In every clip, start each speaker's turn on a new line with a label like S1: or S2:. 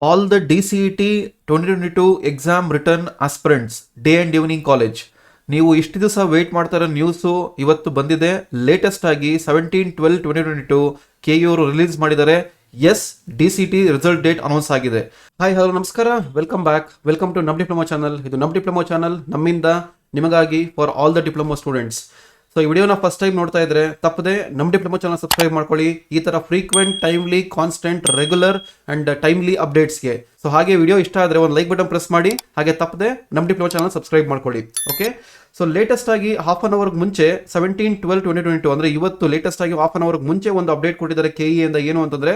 S1: All the DCET 2022 exam return aspirants day and evening college, ನೀವು ಇಷ್ಟು ದಿವಸ weight ಮಾಡ್ತಾ ಇರೋ ನ್ಯೂಸು ಇವತ್ತು ಬಂದಿದೆ. ಲೇಟೆಸ್ಟ್ ಆಗಿ 17/12/2022 KEA ಅವರು ರಿಲೀಸ್ ಮಾಡಿದ್ದಾರೆ. Yes, DCET result date announce ಆಗಿದೆ. ಹಾಯ್, ಹಲೋ, ನಮಸ್ಕಾರ, ವೆಲ್ಕಮ್ ಬ್ಯಾಕ್, ವೆಲ್ಕಮ್ ಟು ನಮ್ ಡಿಪ್ಲೊಮಾ ಚಾನಲ್. ಇದು ನಮ್ ಡಿಪ್ಲೊಮಾ ಚಾನಲ್, ನಮ್ಮಿಂದ ನಿಮಗಾಗಿ, for all the diploma students. So ಈ ವಿಡಿಯೋನ ಫಸ್ಟ್ ಟೈಮ್ ನೋಡ್ತಾ ಇದ್ರೆ ತಪ್ಪದೆ ನಮ್ ಡಿಪ್ಲೊಮಾ ಚಾನಲ್ ಸಬ್ಸ್ಕ್ರೈಬ್ ಮಾಡ್ಕೊಳ್ಳಿ. ಈ ತರ frequent, timely, constant, regular and timely ಅಪ್ಡೇಟ್ಸ್ಗೆ. ಸೊ ಹಾಗೆ ವಿಡಿಯೋ ಇಷ್ಟ ಆದರೆ ಒಂದು ಲೈಕ್ ಬಟನ್ ಪ್ರೆಸ್ ಮಾಡಿ. ಹಾಗೆ ತಪ್ಪದೆ ನಮ್ ಡಿಪ್ಲೊಮಾ ಚಾನಲ್ ಸಬ್ಸ್ಕ್ರೈಬ್ ಮಾಡ್ಕೊಳ್ಳಿ. ಓಕೆ, ಸೊ ಲೇಟೆಸ್ಟ್ ಆಗಿ ಹಾಫ್ ಅನ್ ಅವರ್ಗೆ ಮುಂಚೆ 17/12/2022 ಅಂದ್ರೆ ಇವತ್ತು ಲೇಟೆಸ್ಟ್ ಆಗಿ ಹಾಫ್ ಅನ್ ಅವರ್ಗೆ ಮುಂಚೆ ಒಂದು ಅಪ್ಡೇಟ್ ಕೊಟ್ಟಿದ್ದಾರೆ KEA ಇಂದ. ಏನು ಅಂತಂದ್ರೆ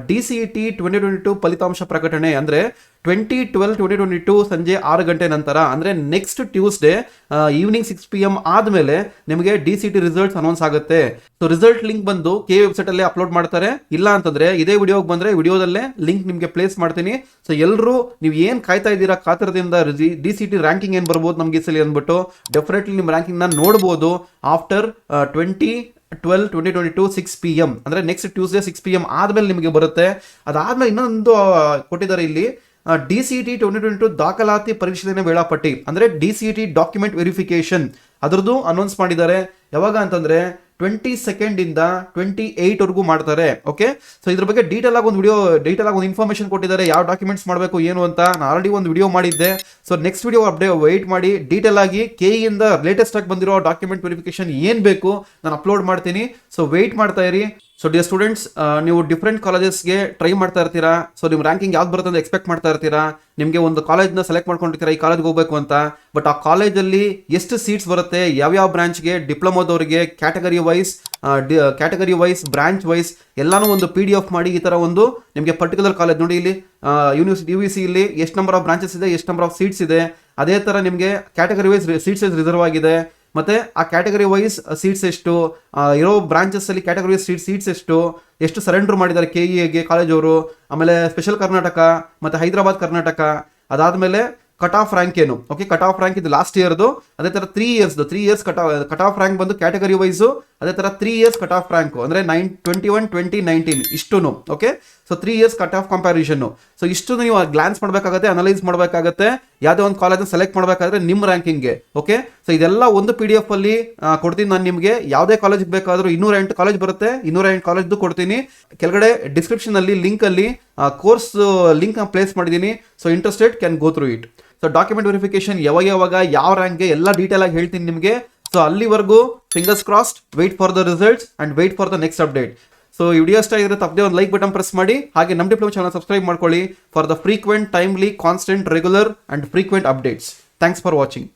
S1: DCET 2022 ಫಲಿತಾಂಶ ಪ್ರಕಟಣೆ ಅಂದ್ರೆ 20/12/2022 ಸಂಜೆ 6 ಗಂಟೆ ನಂತರ, ಅಂದ್ರೆ ನೆಕ್ಸ್ಟ್ ಟ್ಯೂಸ್ಡೇ ಈವ್ನಿಂಗ್ 6 PM ಆದ್ಮೇಲೆ ನಿಮಗೆ DCET ರಿಸಲ್ಟ್ಸ್ ಅನೌನ್ಸ್ ಆಗುತ್ತೆ. ಸೊ ರಿಸಲ್ಟ್ ಲಿಂಕ್ ಬಂದು KEA ವೆಬ್ಸೈಟ್ ಅಲ್ಲಿ ಅಪ್ಲೋಡ್ ಮಾಡ್ತಾರೆ. ಇಲ್ಲ ಅಂತಂದ್ರೆ ಇದೇ ವಿಡಿಯೋಗೆ ಬಂದ್ರೆ ವಿಡಿಯೋದಲ್ಲೇ ಲಿಂಕ್ ನಿಮಗೆ ಪ್ಲೇಸ್ ಮಾಡ್ತೀನಿ. ಸೊ ಎಲ್ಲರೂ ನೀವು ಏನ್ ಕಾಯ್ತಾ ಇದ್ದೀರಾ ಕಾತರದಿಂದ, DCET ರ್ಯಾಂಕಿಂಗ್ ಏನ್ ಬರ್ಬೋದು ನಮ್ಗೆ ಈ ಸಲ ಅಂದ್ಬಿಟ್ಟು ಡೆಫಿನೆಟ್ಲಿ ನಿಮ್ಮ ರ್ಯಾಂಕಿಂಗ್ ನ ನೋಡಬಹುದು ಆಫ್ಟರ್ 20/12/2022 6 PM ಅಂದ್ರೆ ನೆಕ್ಸ್ಟ್ ಟ್ಯೂಸ್ಡೇ 6 PM ಆದ್ಮೇಲೆ ನಿಮಗೆ ಬರುತ್ತೆ. ಅದಾದ್ಮೇಲೆ ಇನ್ನೊಂದು ಕೊಟ್ಟಿದ್ದಾರೆ ಇಲ್ಲಿ, DCET 2022 ದಾಖಲಾತಿ ಪರಿಶೀಲನೆ ವೇಳಾಪಟ್ಟಿ ಅಂದ್ರೆ DCET ಡಾಕ್ಯುಮೆಂಟ್ ವೆರಿಫಿಕೇಶನ್, ಅದರದ್ದು ಅನೌನ್ಸ್ ಮಾಡಿದ್ದಾರೆ. ಯಾವಾಗ ಅಂತಂದ್ರೆ 22 ಇಂದ 28 ವರೆಗೂ ಮಾಡ್ತಾರೆ. ಓಕೆ, ಸೊ ಇದ್ರ ಬಗ್ಗೆ ಡೀಟೇಲ್ ಆಗಿ ಒಂದು ಇನ್ಫಾರ್ಮೇಶನ್ ಕೊಟ್ಟಿದ್ದಾರೆ, ಯಾವ ಡಾಕ್ಯುಮೆಂಟ್ಸ್ ಮಾಡಬೇಕು ಏನು ಅಂತ. ನಾನು ಆಲ್ರೆಡಿ ಒಂದು ವಿಡಿಯೋ ಮಾಡಿದ್ದೆ. ಸೊ ನೆಕ್ಸ್ಟ್ ವಿಡಿಯೋ ವೆಯ್ಟ್ ಮಾಡಿ, ಡೀಟೇಲ್ ಆಗಿ KEA ಇಂದ ಲೇಟೆಸ್ಟ್ ಆಗಿ ಬಂದಿರೋ ಡಾಕ್ಯುಮೆಂಟ್ ವೆರಿಫಿಕೇಶನ್ ಏನ್ ಬೇಕು ನಾನು ಅಪ್ಲೋಡ್ ಮಾಡ್ತೀನಿ. ಸೊ ವೆಯ್ಟ್ ಮಾಡ್ತಾ ಇರಿ. ಸೊ ಡಿಯರ್ ಸ್ಟೂಡೆಂಟ್ಸ್, ನೀವು ಡಿಫ್ರೆಂಟ್ ಕಾಲೇಜಸ್ಗೆ ಟ್ರೈ ಮಾಡ್ತಾ ಇರ್ತೀರಾ. ಸೊ ನಿಮ್ಮ ರ್ಯಾಂಕಿಂಗ್ ಯಾವ್ದು ಬರುತ್ತೆ ಅಂತ ಎಕ್ಸ್ಪೆಕ್ಟ್ ಮಾಡ್ತಾ ಇರ್ತೀರಾ. ನಿಮಗೆ ಒಂದು ಕಾಲೇಜ್ನ ಸೆಲೆಕ್ಟ್ ಮಾಡ್ಕೊಂಡಿರ್ತೀರಾ ಈ ಕಾಲೇಜ್ಗೆ ಹೋಗ್ಬೇಕು ಅಂತ. ಬಟ್ ಆ ಕಾಲೇಜಲ್ಲಿ ಎಷ್ಟು ಸೀಟ್ಸ್ ಬರುತ್ತೆ, ಯಾವ್ಯಾವ ಬ್ರಾಂಚ್ಗೆ, ಡಿಪ್ಲೊಮೋದವರಿಗೆ ಕ್ಯಾಟಗರಿ ವೈಸ್, ಬ್ರಾಂಚ್ ವೈಸ್ ಎಲ್ಲಾನು ಒಂದು PDF ಮಾಡಿ ಈ ತರ ಒಂದು ನಿಮಗೆ ಪರ್ಟಿಕ್ಯುಲರ್ ಕಾಲೇಜ್ ನೋಡಿ, ಇಲ್ಲಿ UVC ಇಲ್ಲಿ ಎಷ್ಟು ನಂಬರ್ ಆಫ್ ಬ್ರಾಂಚಸ್ ಇದೆ, ಎಷ್ಟು ನಂಬರ್ ಆಫ್ ಸೀಟ್ಸ್ ಇದೆ, ಅದೇ ತರ ನಿಮಗೆ ಕ್ಯಾಟಗರಿ ವೈಸ್ ಸೀಟ್ಸ್ ರಿಸರ್ವ್ ಆಗಿದೆ. ಮತ್ತೆ ಆ ಕ್ಯಾಟಗರಿ ವೈಸ್ ಸೀಟ್ಸ್ ಎಷ್ಟು, ಇರೋ ಬ್ರಾಂಚಸ್ ಅಲ್ಲಿ ಕ್ಯಾಟಗರಿ ವೈಸ್ ಸೀಟ್ಸ್ ಎಷ್ಟು ಸರೆಂಡರ್ ಮಾಡಿದ್ದಾರೆ KEAಗೆ ಕಾಲೇಜ್ ಅವರು. ಆಮೇಲೆ ಸ್ಪೆಷಲ್ ಕರ್ನಾಟಕ ಮತ್ತೆ ಹೈದರಾಬಾದ್ ಕರ್ನಾಟಕ. ಅದಾದ್ಮೇಲೆ ಕಟ್ ಆಫ್ ರ್ಯಾಂಕ್ ಏನು, ಓಕೆ, ಕಟ್ ಆಫ್ ರ್ಯಾಂಕ್ ಇದು ಲಾಸ್ಟ್ ಇಯರ್ದು. ಅದೇ ತರ 3 ಇಯರ್ಸ್ ಕಟ್ ಆಫ್ ರ್ಯಾಂಕ್ ಬಂದು ಕ್ಯಾಟಗರಿ ವೈಸು. ಅದೇ ತರ 3 ಇಯರ್ಸ್ ಕಟ್ ಆಫ್ ರ್ಯಾಂಕ್ ಅಂದ್ರೆ 21, 20, 19 ಇಷ್ಟುನು. Okay, so 3 years cut off comparison. So ಇಷ್ಟು ನೀವು ಗ್ಲಾನ್ಸ್ ಮಾಡಬೇಕಾಗುತ್ತೆ, ಅನಲೈಸ್ ಮಾಡಬೇಕಾಗುತ್ತೆ. ಯಾವುದೇ ಒಂದು ಕಾಲೇಜ್ ಸೆಲೆಕ್ಟ್ ಮಾಡಬೇಕಾದ್ರೆ ನಿಮ್ಮ ರ್ಯಾಂಕಿಂಗ್ಗೆ. ಓಕೆ, ಸೊ ಇದೆಲ್ಲ ಒಂದು PDF ಅಲ್ಲಿ ಕೊಡ್ತೀನಿ ನಾನು ನಿಮಗೆ. ಯಾವುದೇ ಕಾಲೇಜ್ ಬೇಕಾದರೂ 208 ಕಾಲೇಜ್ ಬರುತ್ತೆ, 208 ಕಾಲೇಜ್ದು ಕೊಡ್ತೀನಿ. ಕೆಳಗಡೆ ಡಿಸ್ಕ್ರಿಪ್ಷನ್ ಅಲ್ಲಿ ಲಿಂಕ್ ಅಲ್ಲಿ ಕೋರ್ಸ್ ಲಿಂಕ್ ಪ್ಲೇಸ್ ಮಾಡಿದ್ದೀನಿ. So interested can go through it. So document verification ಯಾವಾಗ ಯಾವ ರ್ಯಾಂಕ್ಗೆ ಎಲ್ಲ ಡೀಟೇಲ್ ಆಗಿ ಹೇಳ್ತೀನಿ ನಿಮಗೆ. ಸೊ ಅಲ್ಲಿವರೆಗೂ fingers crossed, wait for the results and wait for the next update. So ಈ ವಿಡಿಯೋ ಇಷ್ಟ ಆಗಿದ್ರೆ ತಪ್ಪದೆ ಒಂದು ಲೈಕ್ ಬಟನ್ ಪ್ರೆಸ್ ಮಾಡಿ. ಹಾಗೆ ನಮ್ಮ ಡಿಪ್ಲೊಮಾ ಚಾನಲ್ ಸಬ್ಸ್ಕ್ರೈಬ್ ಮಾಡ್ಕೊಳ್ಳಿ for the frequent, timely, constant, regular and frequent updates. Thanks for watching.